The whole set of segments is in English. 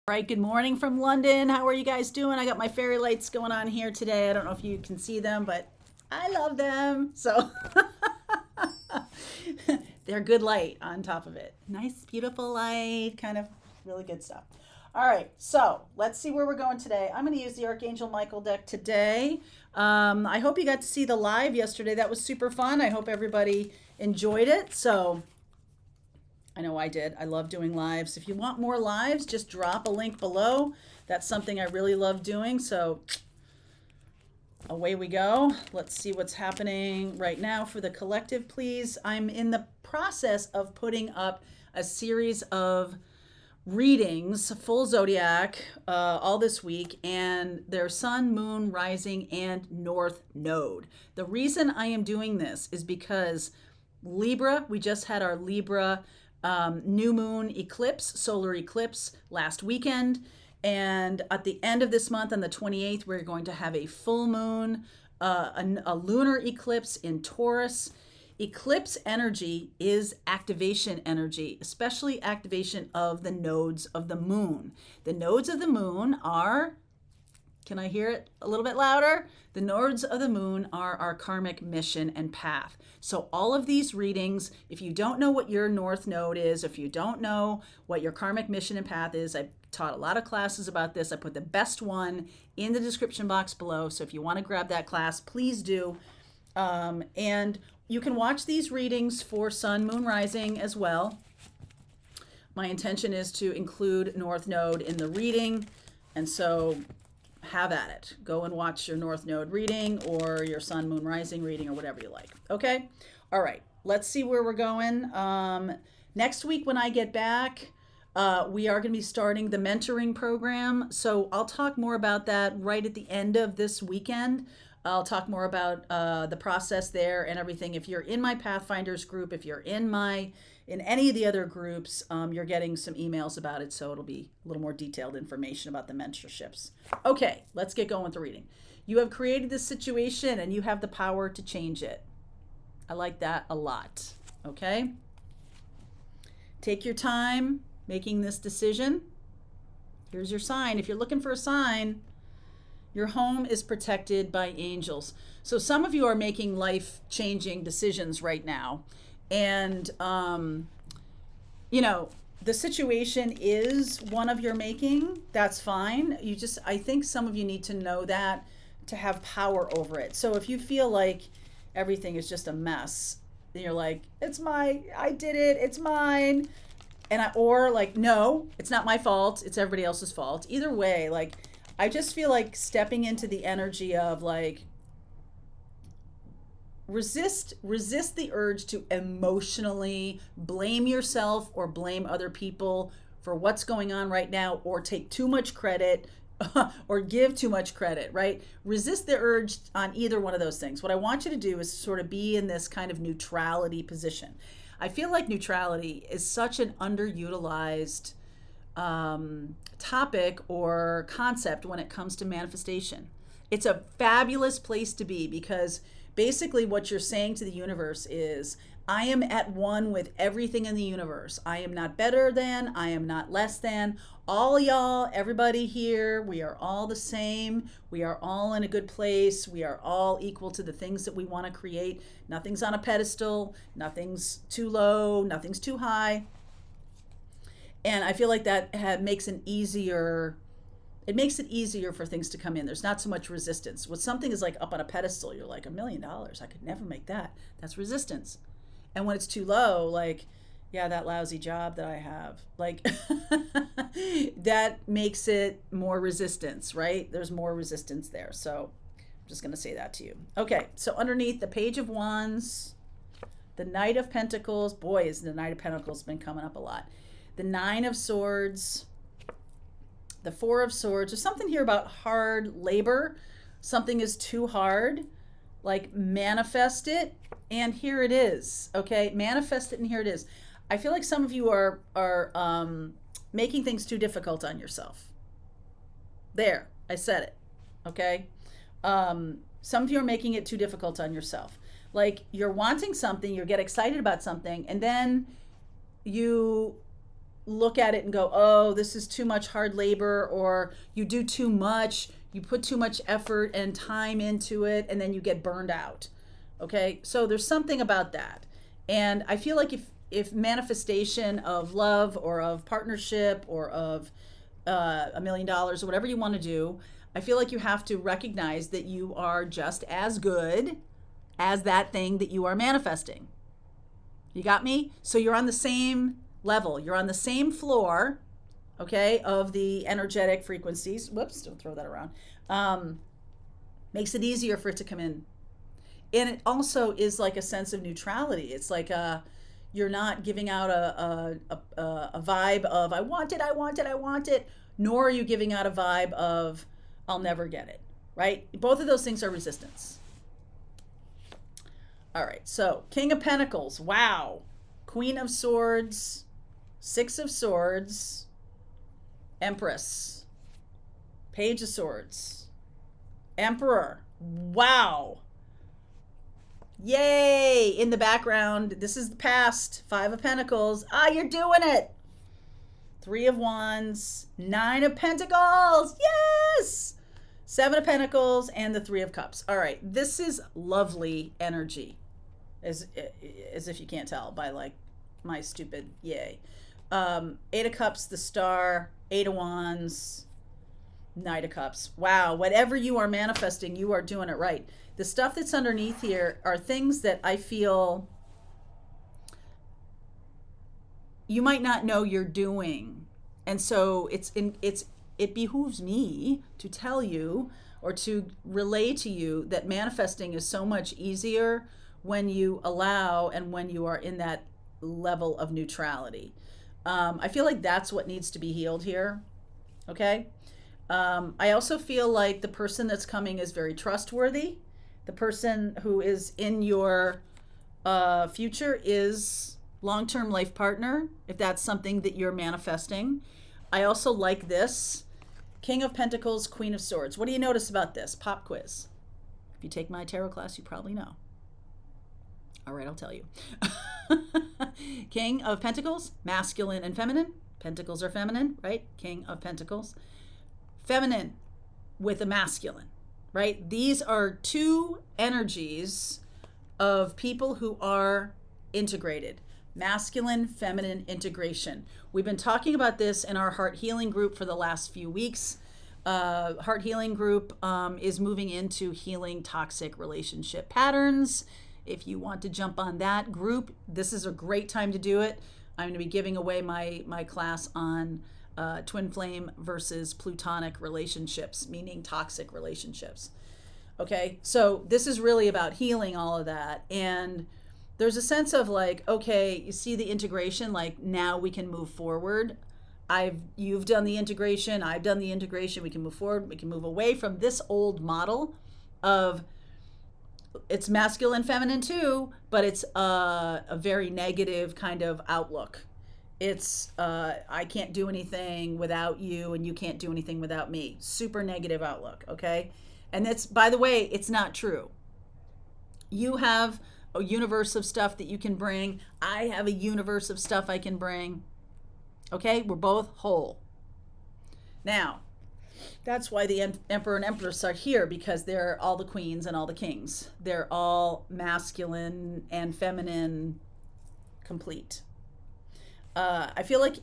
All right, good morning from London. How are you guys doing? I got my fairy lights going on here today. I don't know if you can see them, but I love them. So they're good light on top of it. Nice, beautiful light, kind of really good stuff. All right, so let's see where we're going today. I'm going to use the Archangel Michael deck today. I hope you got to see the live yesterday. That was super fun. I hope everybody enjoyed it. So I know I did. I love doing lives. If you want more lives, just drop a link below. That's something I really love doing. So away we go. Let's see what's happening right now for the collective, please. I'm in the process of putting up a series of readings, full zodiac, all this week, and their sun, moon, rising, and north node. The reason I am doing this is because Libra, we just had our Libra new moon eclipse, solar eclipse last weekend. And at the end of this month, on the 28th, we're going to have a full moon, a lunar eclipse in Taurus. Eclipse energy is activation energy, especially activation of the nodes of the moon. The nodes of the moon are, can I hear it a little bit louder? The nodes of the moon are our karmic mission and path. So all of these readings, if you don't know what your north node is, if you don't know what your karmic mission and path is, I've taught a lot of classes about this. I put the best one in the description box below. So if you want to grab that class, please do. And you can watch these readings for sun, moon, rising as well. My intention is to include north node in the reading. And so have at it. Go and watch your north node reading or your sun, moon, rising reading or whatever you like. Okay? All right. Let's see where we're going. Next week when I get back, we are going to be starting the mentoring program. So I'll talk more about that right at the end of this weekend. I'll talk more about the process there and everything. If you're in my Pathfinders group, if you're in any of the other groups, you're getting some emails about it, so it'll be a little more detailed information about the mentorships. Okay, let's get going with the reading. You have created this situation and you have the power to change it. I like that a lot, okay? Take your time making this decision. Here's your sign. If you're looking for a sign, your home is protected by angels. So some of you are making life-changing decisions right now. And, the situation is one of your making. That's fine. I think some of you need to know that to have power over it. So if you feel like everything is just a mess, then you're like, I did it, it's mine. Or no, it's not my fault, it's everybody else's fault. Either way, I just feel like stepping into the energy of resist the urge to emotionally blame yourself or blame other people for what's going on right now, or take too much credit or give too much credit, right? Resist the urge on either one of those things. What I want you to do is sort of be in this kind of neutrality position. I feel like neutrality is such an underutilized topic or concept when it comes to manifestation. It's a fabulous place to be because basically what you're saying to the universe is, I am at one with everything in the universe. I am not better than, I am not less than. All y'all, everybody here, we are all the same. We are all in a good place. We are all equal to the things that we want to create. Nothing's on a pedestal. Nothing's too low. Nothing's too high. And I feel like that makes it easier for things to come in. There's not so much resistance. When something is up on a pedestal, you're like, $1 million, I could never make that. That's resistance. And when it's too low, yeah, that lousy job that I have, that makes it more resistance, right? There's more resistance there. So I'm just going to say that to you. Okay, so underneath the Page of Wands, the Knight of Pentacles, boy, is the Knight of Pentacles been coming up a lot. The Nine of Swords, the Four of Swords. There's something here about hard labor. Something is too hard. Manifest it, and here it is. Okay, manifest it, and here it is. I feel like some of you are making things too difficult on yourself. There, I said it. Okay, some of you are making it too difficult on yourself. You're wanting something, you get excited about something, and then you look at it and go, oh, this is too much hard labor, or you do too much, you put too much effort and time into it, and then you get burned out. Okay, so there's something about that. And I feel like if manifestation of love or of partnership or of $1 million or whatever you want to do, I feel like you have to recognize that you are just as good as that thing that you are manifesting. You got me? So you're on the same level. You're on the same floor, okay, of the energetic frequencies. Whoops, don't throw that around. Makes it easier for it to come in. And it also is like a sense of neutrality. It's like you're not giving out a vibe of I want it, I want it, I want it, nor are you giving out a vibe of I'll never get it, right? Both of those things are resistance. All right, so King of Pentacles, wow. Queen of Swords, Six of Swords, Empress, Page of Swords, Emperor, wow. Yay! In the background, this is the past. Five of Pentacles. Ah, you're doing it! Three of Wands, Nine of Pentacles. Yes! Seven of Pentacles and the Three of Cups. All right, this is lovely energy, as if you can't tell by like my stupid yay. Eight of Cups, the Star, Eight of Wands, Knight of Cups. Wow, whatever you are manifesting, you are doing it right. The stuff that's underneath here are things that I feel you might not know you're doing. And so it behooves me to tell you or to relay to you that manifesting is so much easier when you allow and when you are in that level of neutrality. I feel like that's what needs to be healed here. Okay. I also feel like the person that's coming is very trustworthy. The person who is in your future is long-term life partner, if that's something that you're manifesting. I also like this. King of Pentacles, Queen of Swords. What do you notice about this? Pop quiz. If you take my tarot class, you probably know. All right, I'll tell you. King of Pentacles, masculine and feminine. Pentacles are feminine, right? King of Pentacles. Feminine with a masculine, right? These are two energies of people who are integrated. Masculine, feminine integration. We've been talking about this in our Heart Healing group for the last few weeks. Heart Healing group is moving into healing toxic relationship patterns. If you want to jump on that group, this is a great time to do it. I'm going to be giving away my class on twin flame versus plutonic relationships, meaning toxic relationships. Okay, so this is really about healing all of that. And there's a sense of like, okay, you see the integration, like now we can move forward. You've done the integration, I've done the integration, we can move forward, we can move away from this old model of it's masculine, feminine too, but it's a very negative kind of outlook. It's I can't do anything without you and you can't do anything without me. Super negative outlook, okay? And that's, by the way, it's not true. You have a universe of stuff that you can bring. I have a universe of stuff I can bring. Okay? We're both whole. Now, that's why the Emperor and Empress are here, because they're all the queens and all the kings. They're all masculine and feminine complete. I feel like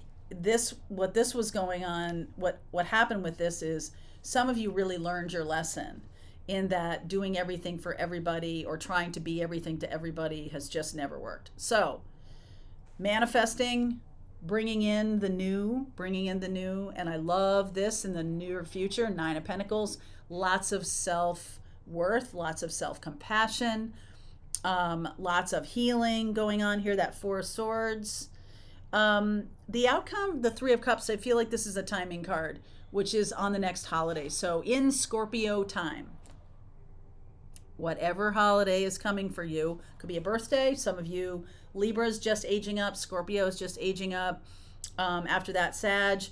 what this was going on, what happened with this is some of you really learned your lesson in that doing everything for everybody or trying to be everything to everybody has just never worked. So manifesting, bringing in the new, and I love this in the near future. Nine of Pentacles, lots of self-worth, lots of self-compassion, lots of healing going on here. That Four of Swords. The outcome, the Three of Cups, I feel like this is a timing card, which is on the next holiday. So in Scorpio time, whatever holiday is coming for you, could be a birthday. Some of you Libras just aging up, Scorpios just aging up. After that, Sag.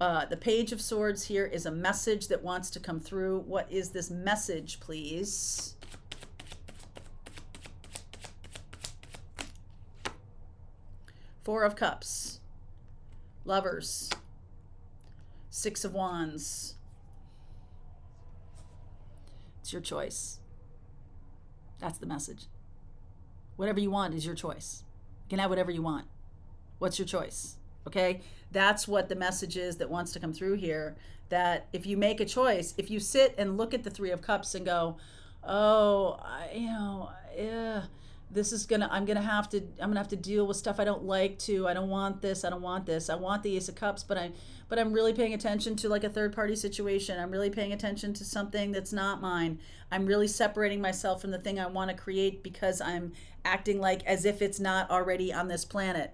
The Page of Swords here is a message that wants to come through. What is this message, please? Four of Cups. Lovers. Six of Wands. It's your choice. That's the message. Whatever you want is your choice. You can have whatever you want. What's your choice? Okay? That's what the message is that wants to come through here. That if you make a choice, if you sit and look at the Three of Cups and go, oh, this is I'm gonna have to deal with stuff I don't like to. I don't want this. I don't want this. I want the Ace of Cups, but I'm really paying attention to like a third party situation. I'm really paying attention to something that's not mine. I'm really separating myself from the thing I want to create because I'm acting like as if it's not already on this planet.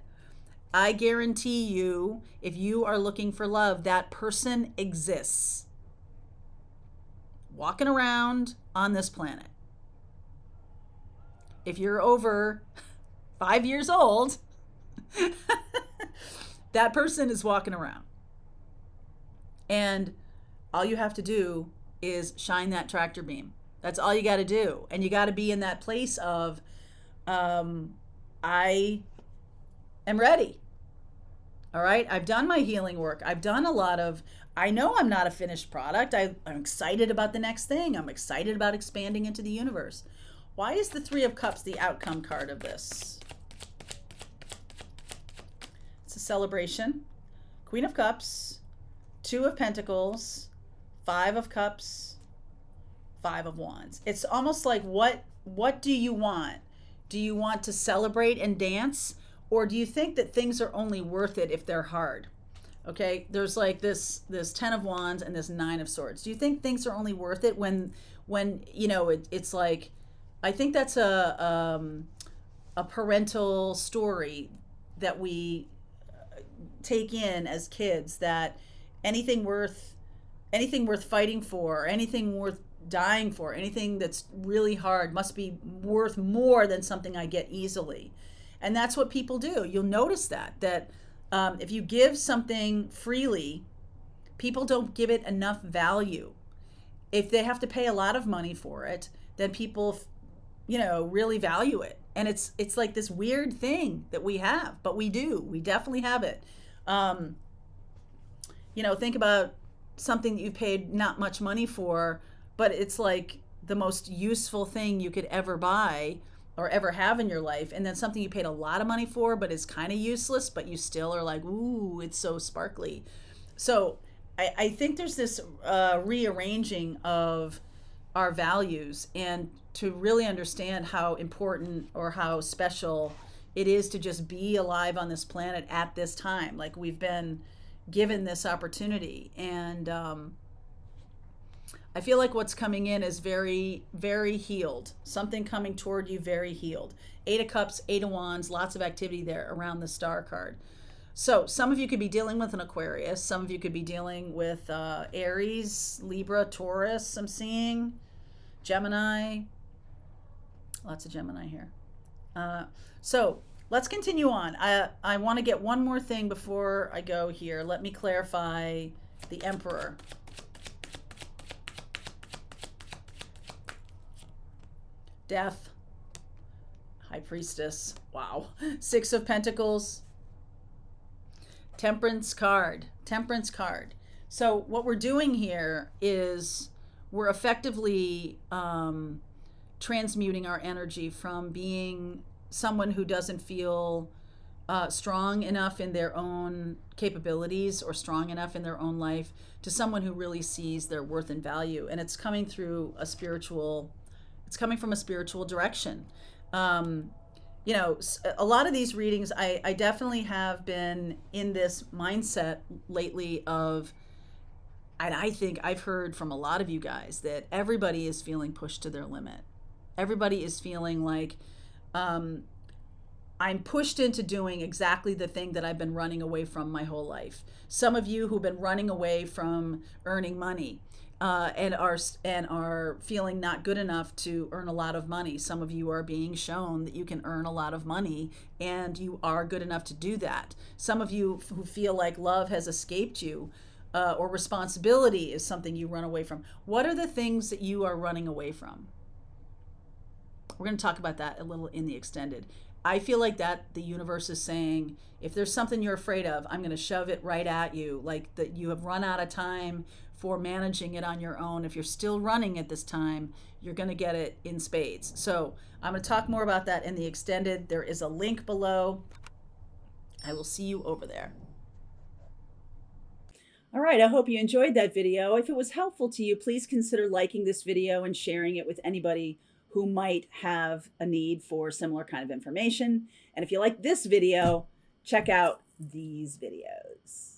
I guarantee you, if you are looking for love, that person exists. Walking around on this planet. If you're over 5 years old, that person is walking around. And all you have to do is shine that tractor beam. That's all you got to do. And you got to be in that place of, I am ready. All right. I've done my healing work. I've done a lot of, I know I'm not a finished product. I'm excited about the next thing. I'm excited about expanding into the universe. Why is the Three of Cups the outcome card of this? It's a celebration. Queen of Cups, Two of Pentacles, Five of Cups, Five of Wands. It's almost like what do you want? Do you want to celebrate and dance? Or do you think that things are only worth it if they're hard? Okay, there's like this Ten of Wands and this Nine of Swords. Do you think things are only worth it when you know it's like, I think that's a parental story that we take in as kids, that anything worth fighting for, anything worth dying for, anything that's really hard must be worth more than something I get easily. And that's what people do. You'll notice that if you give something freely, people don't give it enough value. If they have to pay a lot of money for it, then people really value it. And it's like this weird thing that we have, but we definitely have it. Think about something that you've paid not much money for, but it's like the most useful thing you could ever buy or ever have in your life. And then something you paid a lot of money for, but is kind of useless, but you still are like, ooh, it's so sparkly. So I think there's this rearranging of our values, and to really understand how important or how special it is to just be alive on this planet at this time. Like, we've been given this opportunity. And I feel like what's coming in is very, very healed. Something coming toward you, very healed. Eight of Cups, Eight of Wands, lots of activity there around the Star card. So some of you could be dealing with an Aquarius. Some of you could be dealing with Aries, Libra, Taurus, I'm seeing. Gemini. Lots of Gemini here. So let's continue on. I want to get one more thing before I go here. Let me clarify the Emperor. Death. High Priestess. Wow. Six of Pentacles. Temperance card. Temperance card. So what we're doing here is we're effectively transmuting our energy from being someone who doesn't feel strong enough in their own capabilities or strong enough in their own life to someone who really sees their worth and value. And it's coming through it's coming from a spiritual direction. A lot of these readings, I definitely have been in this mindset lately of, and I think I've heard from a lot of you guys that everybody is feeling pushed to their limit. Everybody is feeling like, I'm pushed into doing exactly the thing that I've been running away from my whole life. Some of you who've been running away from earning money and are feeling not good enough to earn a lot of money. Some of you are being shown that you can earn a lot of money and you are good enough to do that. Some of you who feel like love has escaped you or responsibility is something you run away from. What are the things that you are running away from? We're going to talk about that a little in the extended. I feel like that the universe is saying, if there's something you're afraid of, I'm going to shove it right at you. Like that you have run out of time for managing it on your own. If you're still running at this time, you're going to get it in spades. So I'm going to talk more about that in the extended. There is a link below. I will see you over there. All right, I hope you enjoyed that video. If it was helpful to you, please consider liking this video and sharing it with anybody who might have a need for similar kind of information. And if you like this video, check out these videos.